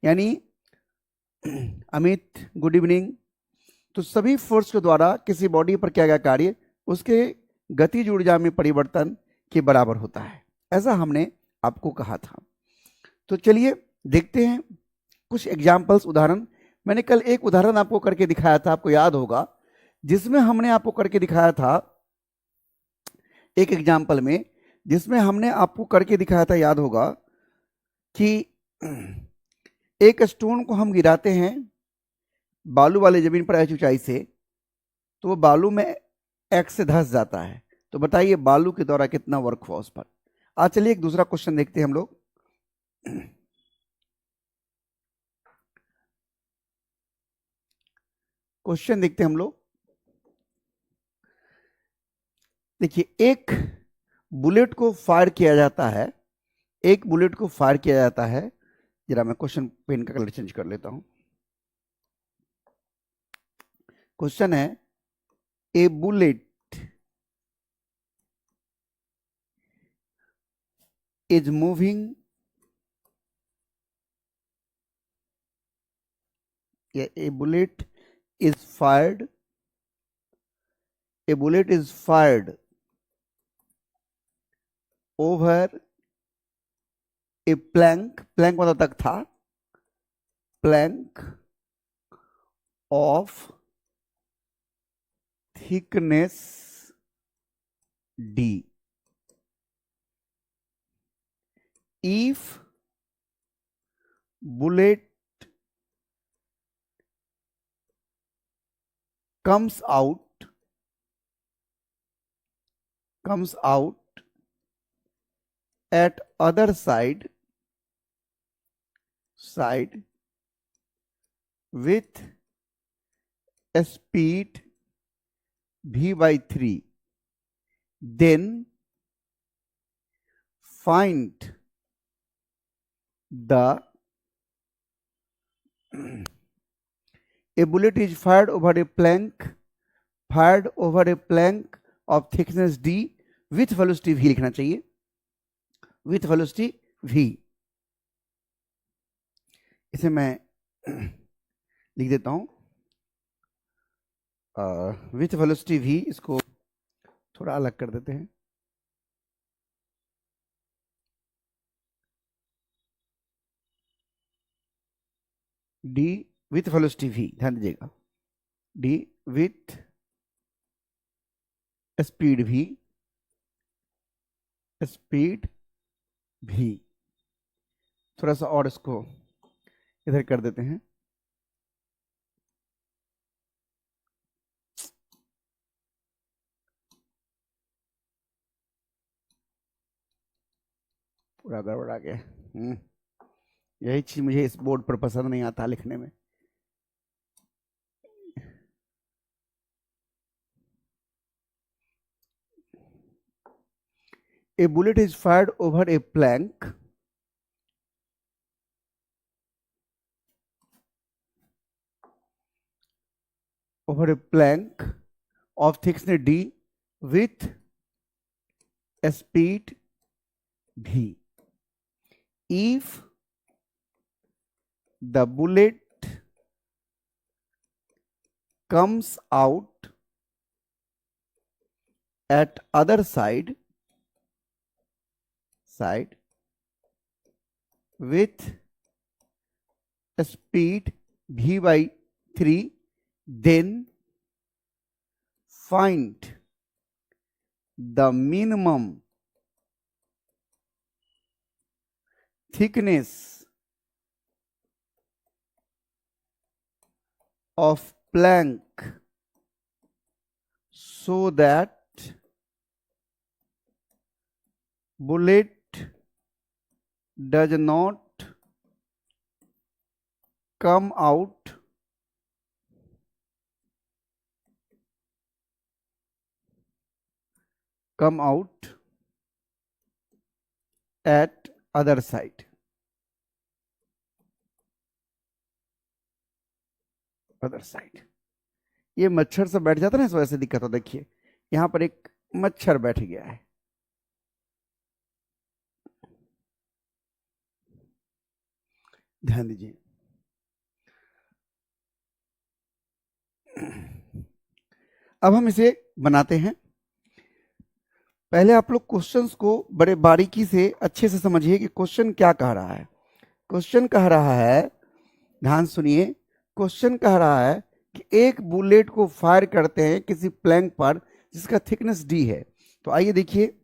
यानी Amit good evening. तो सभी फोर्स के द्वारा किसी बॉडी पर किया गया कार्य उसके गतिज ऊर्जा में परिवर्तन के बराबर होता है, ऐसा हमने आपको कहा था। तो चलिए देखते हैं कुछ एग्जाम्पल्स, उदाहरण। मैंने कल एक उदाहरण आपको करके दिखाया था, आपको याद होगा, जिसमें हमने आपको करके दिखाया था एक एग्जाम्पल में, जिसमें हमने आपको करके दिखाया था, याद होगा, कि एक स्टोन को हम गिराते हैं बालू वाले जमीन पर h ऊंचाई से, तो वो बालू में x से धंस जाता है। तो बताइए बालू के द्वारा कितना वर्क हुआ उस पर। आज चलिए एक दूसरा क्वेश्चन देखते हैं हम लोग। क्वेश्चन देखते हैं हम लोग। देखिए एक बुलेट को फायर किया जाता है, एक बुलेट को फायर किया जाता है। जरा मैं क्वेश्चन पेन का कलर चेंज कर लेता हूं। क्वेश्चन है ए bullet is moving a bullet is fired over a plank मतलब तक था, plank of thickness d. If bullet comes out at other side with a speed v/3, then find the a bullet is fired over a plank of thickness d with velocity v लिखना चाहिए, with velocity v। इसे मैं लिख देता हूं with velocity v। इसको थोड़ा अलग कर देते हैं। d with velocity v, ध्यान दीजिएगा, d with speed v। थोड़ा सा और इसको इधर कर देते हैं। पूरा गड़बड़ आ गया। यही चीज मुझे इस बोर्ड पर पसंद नहीं आता लिखने में। A bullet is fired over a plank of thickness d with a speed v. If the bullet comes out at other side with a speed v/3, then find the minimum thickness of plank so that bullet does not come out at other side। ये मच्छर से बैठ जाता है ना, इस वजह से दिक्कत हो। देखिए यहां पर एक मच्छर बैठ गया है। ध्यान दीजिए, अब हम इसे बनाते हैं। पहले आप लोग क्वेश्चंस को बड़े बारीकी से अच्छे से समझिए कि क्वेश्चन क्या कह रहा है। क्वेश्चन कह रहा है, ध्यान सुनिए, क्वेश्चन कह रहा है कि एक बुलेट को फायर करते हैं किसी प्लैंक पर जिसका थिकनेस डी है। तो आइए देखिए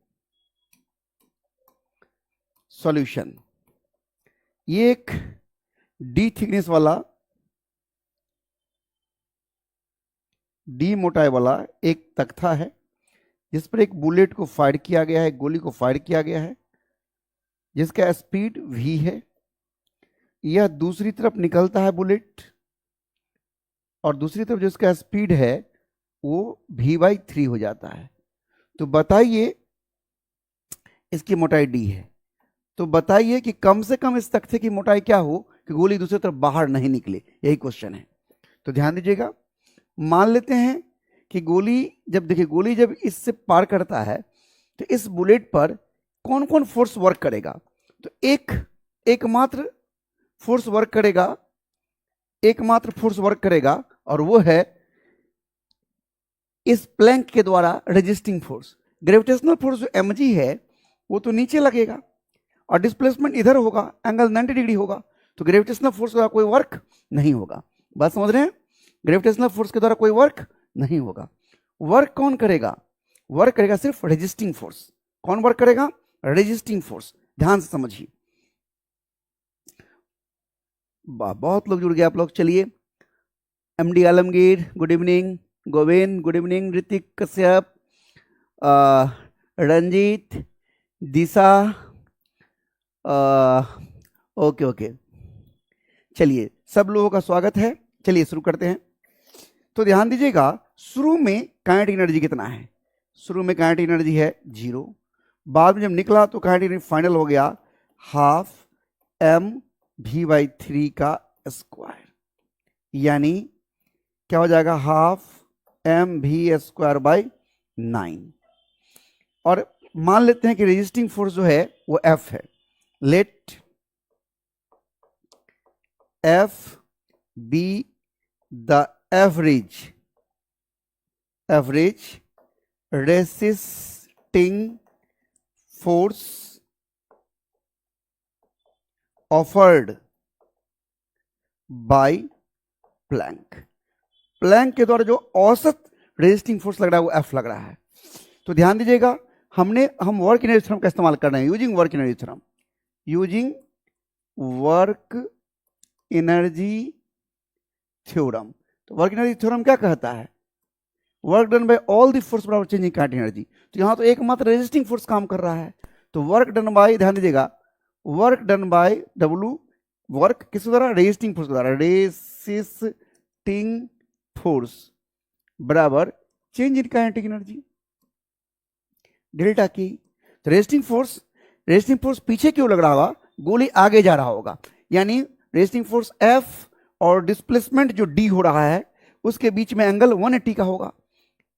सॉल्यूशन। ये एक डी थिकनेस वाला, डी मोटाई वाला एक तख्ता है जिस पर एक बुलेट को फायर किया गया है, गोली को फायर किया गया है, जिसका स्पीड v है। यह दूसरी तरफ निकलता है बुलेट, और दूसरी तरफ जो इसका स्पीड है वो v/3 हो जाता है। तो बताइए, इसकी मोटाई d है, तो बताइए कि कम से कम इस तख्ते की मोटाई क्या हो कि गोली दूसरी तरफ बाहर नहीं निकले। यही क्वेश्चन है। तो ध्यान दीजिएगा, मान लेते हैं कि गोली जब इससे पार करता है तो इस बुलेट पर कौन कौन फोर्स वर्क करेगा। तो एकमात्र फोर्स वर्क करेगा और वो है इस प्लैंक के द्वारा रेजिस्टिंग फोर्स। ग्रेविटेशनल फोर्स जो mg है वो तो नीचे लगेगा और डिस्प्लेसमेंट इधर होगा, एंगल 90 डिग्री होगा, तो ग्रेविटेशनल फोर्स का कोई वर्क नहीं होगा। बात समझ रहे हैं? ग्रेविटेशनल फोर्स के द्वारा कोई वर्क नहीं होगा। वर्क कौन करेगा? वर्क करेगा सिर्फ रेजिस्टिंग फोर्स। कौन वर्क करेगा? Resisting force. ध्यान से समझिए। बहुत लोग जुड़ गए आप लोग। चलिए, MD Alamgir good evening, Govind good evening, Rithik Kashyap, Ranjit, Disha, okay, चलिए सब लोगों का स्वागत है। चलिए शुरू करते हैं। तो ध्यान दीजिएगा, शुरू में काइनेटिक एनर्जी कितना है? शुरू में काइनेटिक एनर्जी है 0। बाद में जब निकला तो काइनेटिक एनर्जी फाइनल हो गया हाफ mv/3 का स्क्वायर, यानी क्या हो जाएगा? Half mv²/9। और मान लेते हैं कि रेजिस्टिंग फोर्स जो है वो F है। Let F be the average resisting force offered by plank. Plank के द्वारा जो औसत रेजिस्टिंग फोर्स लग रहा है वो F लग रहा है। तो ध्यान दीजिएगा, हम वर्क एनर्जी थ्योरम का इस्तेमाल कर रहे हैं, यूजिंग वर्क एनर्जी थ्योरम। तो वर्क एनर्जी थ्योरम क्या कहता है? Work done bye all the force बराबर चेंज इन काइनेटिक एनर्जी। तो यहां तो एकमात्र रेजिस्टिंग फोर्स काम कर रहा है। तो वर्क डन बाय, ध्यान दीजिएगा, work done bye W, work किस द्वारा? रेजिस्टिंग फोर्स के द्वारा, रेजिस्टिंग फोर्स बराबर change in kinetic energy delta की। तो रेजिस्टिंग फोर्स पीछे क्यों लग रहा होगा? गोली आगे जा रहा होगा, यानी रेजिस्टिंग फोर्स F और डिस्प्लेसमेंट जो D हो रहा है उसके बीच में एंगल 180 का होगा,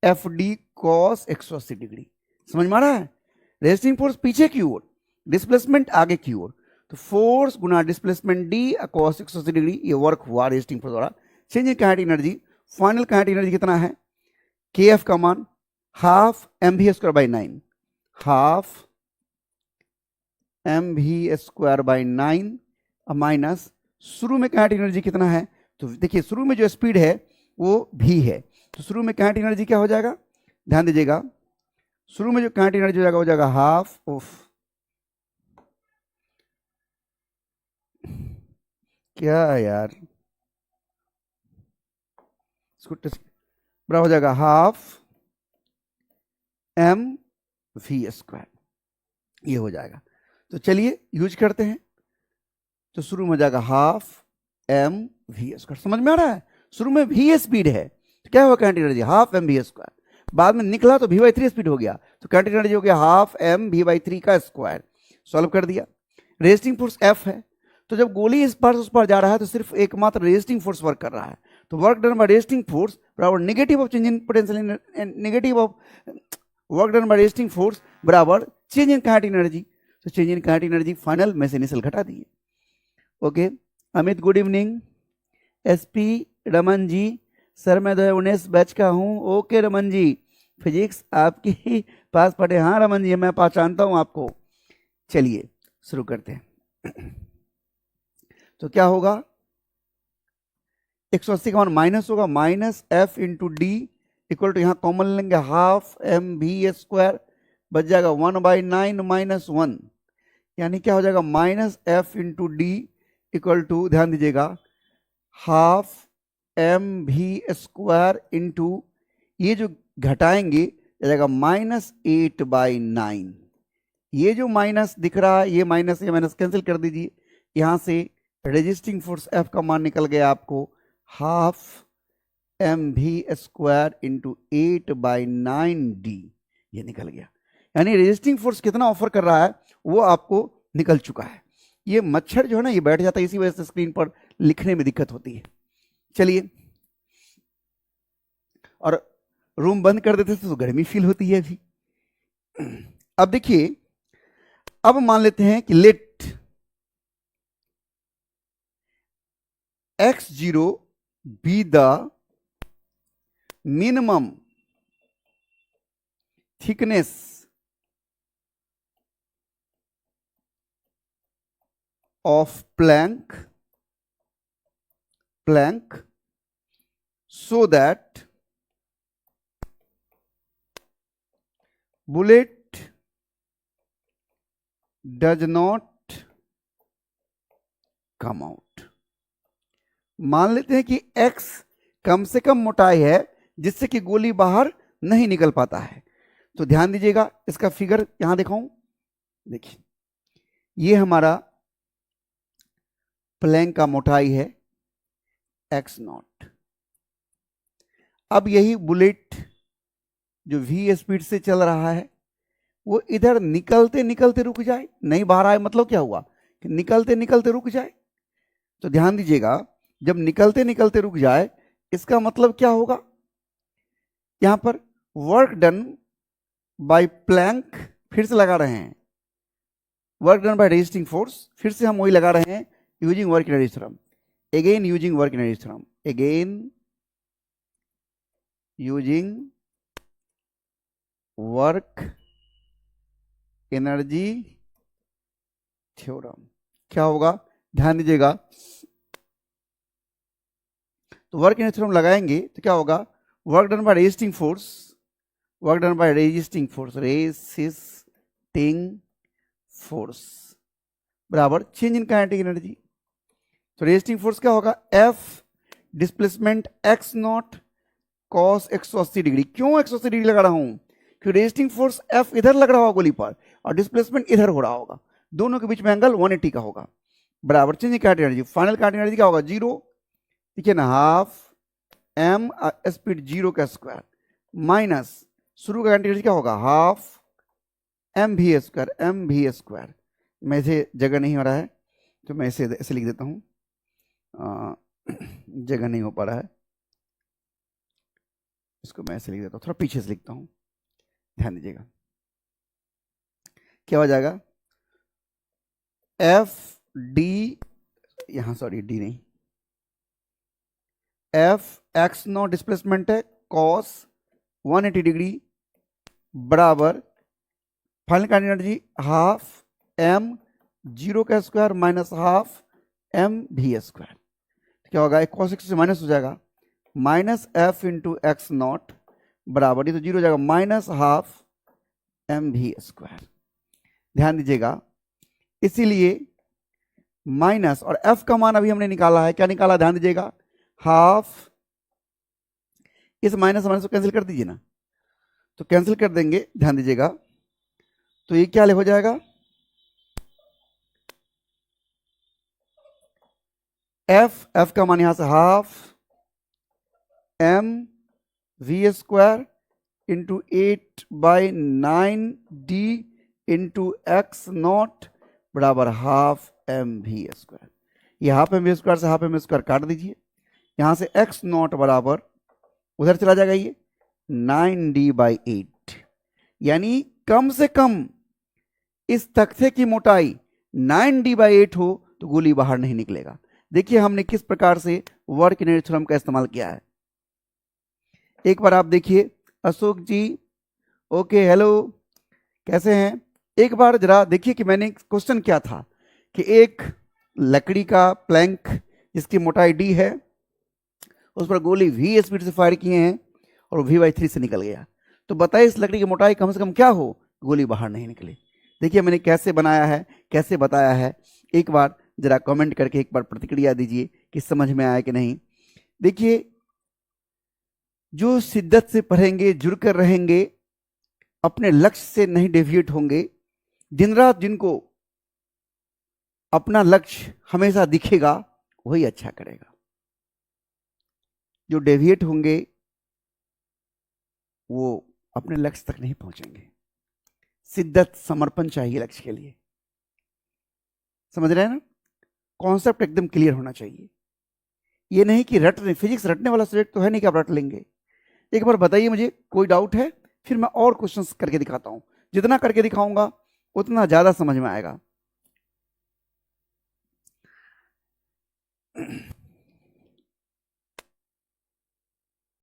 FD cos 180 डिग्री। समझ में आ रहा है? रेजिस्टिंग फोर्स पीछे की ओर, डिस्प्लेसमेंट आगे की ओर, तो फोर्स गुना डिस्प्लेसमेंट D cos 180 डिग्री, ये वर्क हुआ रेजिस्टिंग फोर्स द्वारा। Change in kinetic energy, final kinetic energy कितना है? KF का मान half mv²/9, half mv²/9 minus शुरू में काइनेटिक एनर्जी कितना है? तो देखिए, शुरू में जो स्पीड है वो v है, तो शुरू में काइनेटिक एनर्जी क्या हो जाएगा? ध्यान दीजिएगा, शुरू में जो काइनेटिक एनर्जी हो जाएगा हाफ ऑफ, क्या यार, इसको बराबर हो जाएगा हाफ mv², ये हो जाएगा। तो चलिए यूज करते हैं। तो शुरू में हो जाएगा हाफ mv²। समझ में आ रहा है? शुरू में v स्पीड है तो क्या हुआ? Kinetic energy half mv²। बाद में निकला तो v/3 स्पीड हो गया, तो काइनेटिक एनर्जी हो गया हाफ mv/3 का स्क्वायर। सॉल्व कर दिया। रेजिस्टिंग फोर्स F है, तो जब गोली इस पार से उस पार जा रहा है तो सिर्फ एकमात्र रेजिस्टिंग फोर्स वर्क कर रहा है। तो work done by resisting force बराबर negative of change in potential, negative of work done by resisting force बराबर चेंज इन काइनेटिक एनर्जी। तो change in kinetic energy final में से इनिशियल घटा दिए। Okay, Amit good evening, SP Raman ji, sir मैं 2019 batch का हूँ। ओके रमन जी, फिजिक्स आपके ही पास पढ़े। हाँ रमन जी, मैं पहचानता हूँ आपको। चलिए शुरू करते हैं। तो क्या होगा, 180 का मान माइनस होगा, minus F into d equal to, यहाँ कॉमन लेंगे हाफ एम भी स्क्वायर, बच जाएगा 1/9 माइनस 1, यानी क्या हो जाएगा minus F into d equal to, ध्यान दीजिएगा, half m v square into, ये जो घटाएंगे जाएगा -8/9। ये जो माइनस दिख रहा है, ये माइनस कैंसिल कर दीजिए। यहां से रेजिस्टिंग फोर्स एफ का मान निकल गया आपको half m v square into 8/9d, ये निकल गया। यानी रेजिस्टिंग फोर्स कितना ऑफर कर रहा है वो आपको निकल चुका है। ये मच्छर जो है ना, ये बैठ जाता है, इसी वजह से स्क्रीन पर लिखने में दिक्कत होती है। चलिए, और रूम बंद कर देते तो गर्मी फील होती है अभी। अब देखिए, अब मान लेते हैं कि let x0 be the minimum thickness of plank so that bullet does not come out। मान लेते हैं कि x कम से कम मोटाई है जिससे कि गोली बाहर नहीं निकल पाता है। तो ध्यान दीजिएगा, इसका फिगर यहां दिखाऊं, देखिए ये हमारा प्लैंक का मोटाई है x0। अब यही बुलेट जो v स्पीड से चल रहा है वो इधर निकलते निकलते रुक जाए, नहीं बाहर आए, मतलब क्या हुआ कि निकलते निकलते रुक जाए। तो ध्यान दीजिएगा, जब निकलते निकलते रुक जाए इसका मतलब क्या होगा, यहां पर वर्क डन बाय प्लैंक फिर से लगा रहे हैं, work done by resisting force फिर से हम वही लगा रहे हैं, using work energy theorem, again using work energy theorem, again using work energy theorem. क्या होगा, ध्यान दीजिएगा, तो वर्क एनर्जी थ्योरम लगाएंगे तो क्या होगा, work done by resisting force, work done by resisting force, resisting force बराबर चेंज इन काइनेटिक एनर्जी। तो रेजिस्टिंग फोर्स क्या होगा, F displacement x not cos 180 degree. क्यों 180 डिग्री लगा रहा हूं, क्योंकि रेजिस्टिंग फोर्स एफ इधर लग रहा होगा गोली पर और डिस्प्लेसमेंट इधर हो रहा होगा, दोनों के बीच में एंगल 180 का होगा, बराबर change in kinetic energy. Final kinetic energy क्या होगा, 0, ठीक है ना, हाफ एम स्पीड 0 का स्क्वायर माइनस शुरू का काइनेटिक एनर्जी क्या होगा, half m v square, M v square. मैं इसे जगह नहीं हो रहा है तो मैं इसे लिख देता हूं, जगह नहीं हो पा रहा है, इसको मैं ऐसे लिख देता हूँ, थोड़ा पीछे से लिखता हूँ, ध्यान दीजिएगा। क्या हो जाएगा, एफ डी, यहां सॉरी डी नहीं, एफ एक्स नॉट डिस्प्लेसमेंट है कॉस 180 डिग्री बराबर final kinetic energy half m 0 का square minus half m v square. क्या होगा, एक cos 180 से माइनस हो जाएगा, minus F into x naught बराबर, ये तो 0 हो जाएगा, minus half m v square. ध्यान दीजिएगा, इसीलिए माइनस और एफ का मान अभी हमने निकाला है, क्या निकाला, ध्यान दीजिएगा, हाफ, इस माइनस माइनस को कैंसिल कर दीजिए ना, तो कैंसिल कर देंगे, ध्यान दीजिएगा, तो ये क्या हो जाएगा, एफ का मान यहां से half m v square into 8/9d into x naught बराबर हाफ एम वी स्क्वायर। ये हाफ एम वी स्क्वायर से हाफ एम स्क्वायर काट दीजिए, यहां से एक्स नॉट बराबर उधर चला जाएगा ये 9d/8, यानी कम से कम इस तख्ते की मोटाई 9d/8 हो तो गोली बाहर नहीं निकलेगा। देखिए हमने किस प्रकार से वर्क एनर्जी थ्योरम का इस्तेमाल किया है। एक बार आप देखिए, अशोक जी, ओके, हेलो, कैसे हैं? एक बार जरा देखिए कि मैंने क्वेश्चन क्या था कि एक लकड़ी का प्लैंक जिसकी मोटाई डी है, उस पर गोली वी स्पीड से फायर किए हैं और V/3 से निकल गया। तो बताइए इस लकड़ी की मोटाई कम से कम क्या हो, गोली बाहर नहीं निकले। देखिए मैंने कैसे बनाया है, कैसे बताया है, एक बार जरा कमेंट करके एक बार प्रतिक्रिया दीजिए कि समझ में आया कि नहीं। देखिए, जो शिद्दत से पढ़ेंगे, जुड़कर रहेंगे, अपने लक्ष्य से नहीं डेविएट होंगे, दिन रात जिनको अपना लक्ष्य हमेशा दिखेगा, वही अच्छा करेगा। जो डेविएट होंगे वो अपने लक्ष्य तक नहीं पहुंचेंगे। शिद्दत, समर्पण चाहिए लक्ष्य के लिए। समझ रहे हैं ना? कॉन्सेप्ट एकदम क्लियर होना चाहिए। ये नहीं कि रट रहे, फिजिक्स रटने वाला सब्जेक्ट तो है नहीं कि आप रट लेंगे। एक बार बताइए मुझे, कोई डाउट है? फिर मैं और क्वेश्चंस करके दिखाता हूं। जितना करके दिखाऊंगा उतना ज्यादा समझ में आएगा।